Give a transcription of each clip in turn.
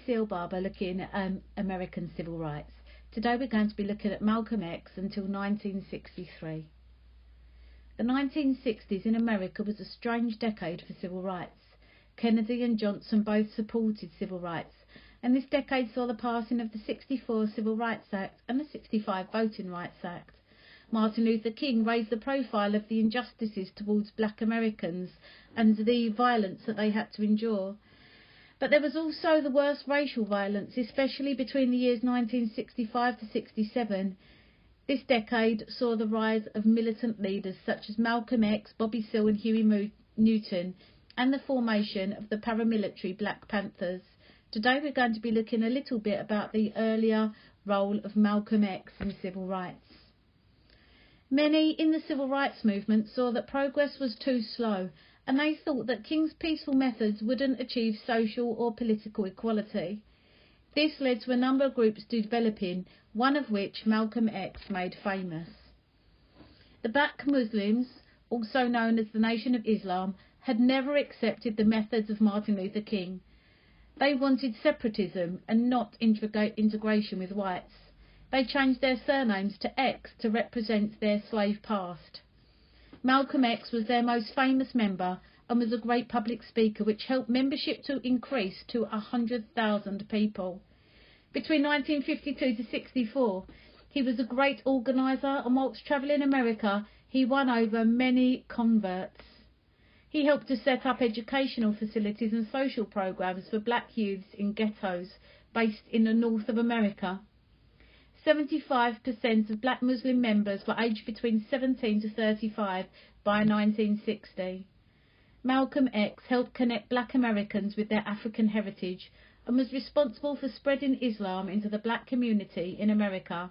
C.L. Barber looking at American civil rights. Today we're going to be looking at Malcolm X until 1963. The 1960s in America was a strange decade for civil rights. Kennedy and Johnson both supported civil rights, and this decade saw the passing of the 64 Civil Rights Act and the 65 Voting Rights Act. Martin Luther King raised the profile of the injustices towards black Americans and the violence that they had to endure. But there was also the worst racial violence, especially between the years 1965 to 67. This decade saw the rise of militant leaders such as Malcolm X, Bobby Seale and Huey Newton, and the formation of the paramilitary Black Panthers. Today we're going to be looking a little bit about the earlier role of Malcolm X in civil rights. Many in the civil rights movement saw that progress was too slow, and they thought that King's peaceful methods wouldn't achieve social or political equality. This led to a number of groups developing, one of which Malcolm X made famous. The Black Muslims, also known as the Nation of Islam, had never accepted the methods of Martin Luther King. They wanted separatism and not integration with whites. They changed their surnames to X to represent their slave past. Malcolm X was their most famous member and was a great public speaker, which helped membership to increase to 100,000 people. Between 1952 to 64, he was a great organiser, and whilst travelling America, he won over many converts. He helped to set up educational facilities and social programs for black youths in ghettos based in the north of America. 75% of black Muslim members were aged between 17 to 35 by 1960. Malcolm X helped connect black Americans with their African heritage and was responsible for spreading Islam into the black community in America.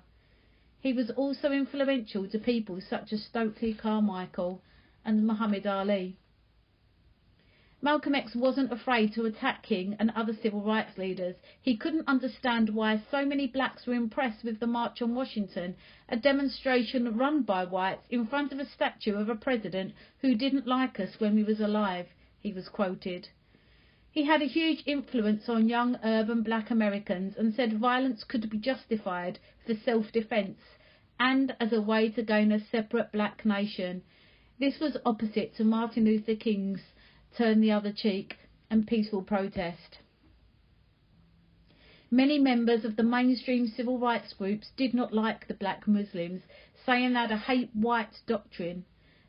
He was also influential to people such as Stokely Carmichael and Muhammad Ali. Malcolm X wasn't afraid to attack King and other civil rights leaders. He couldn't understand why so many blacks were impressed with the March on Washington, a demonstration run by whites in front of a statue of a president who didn't like us when we was alive, he was quoted. He had a huge influence on young urban black Americans and said violence could be justified for self-defense and as a way to gain a separate black nation. This was opposite to Martin Luther King's turn the other cheek and peaceful protest. Many members of the mainstream civil rights groups did not like the black Muslims, saying they had a hate white doctrine.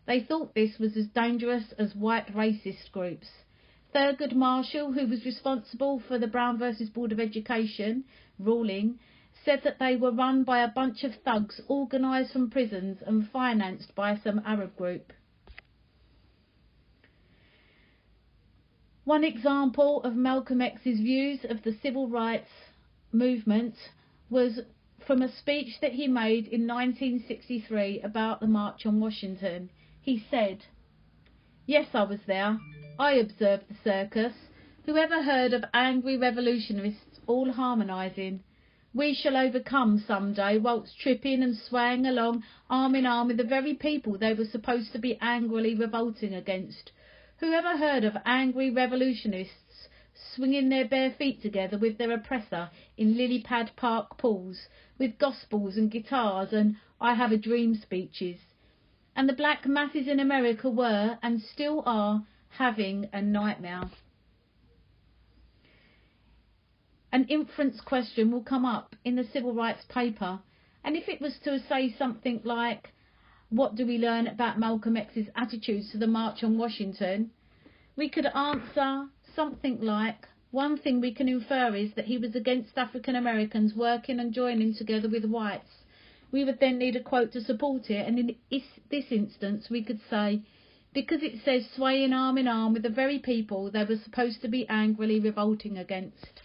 They thought this was as dangerous as white racist groups. Thurgood Marshall, who was responsible for the Brown versus Board of Education ruling, said that they were run by a bunch of thugs organised from prisons and financed by some Arab group. One example of Malcolm X's views of the civil rights movement was from a speech that he made in 1963 about the March on Washington. He said, "Yes, I was there. I observed the circus. Whoever heard of angry revolutionists all harmonising? We shall overcome some day whilst tripping and swaying along arm in arm with the very people they were supposed to be angrily revolting against. Whoever heard of angry revolutionists swinging their bare feet together with their oppressor in lily pad park pools, with gospels and guitars and I have a dream speeches? And the black masses in America were, and still are, having a nightmare." An inference question will come up in the civil rights paper, and if it was to say something like, what do we learn about Malcolm X's attitudes to the March on Washington? We could answer something like, one thing we can infer is that he was against African Americans working and joining together with whites. We would then need a quote to support it, and in this instance we could say, because it says swaying arm in arm with the very people they were supposed to be angrily revolting against.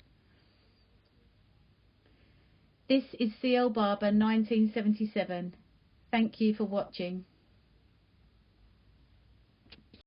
This is C.L. Barber, 1977. Thank you for watching.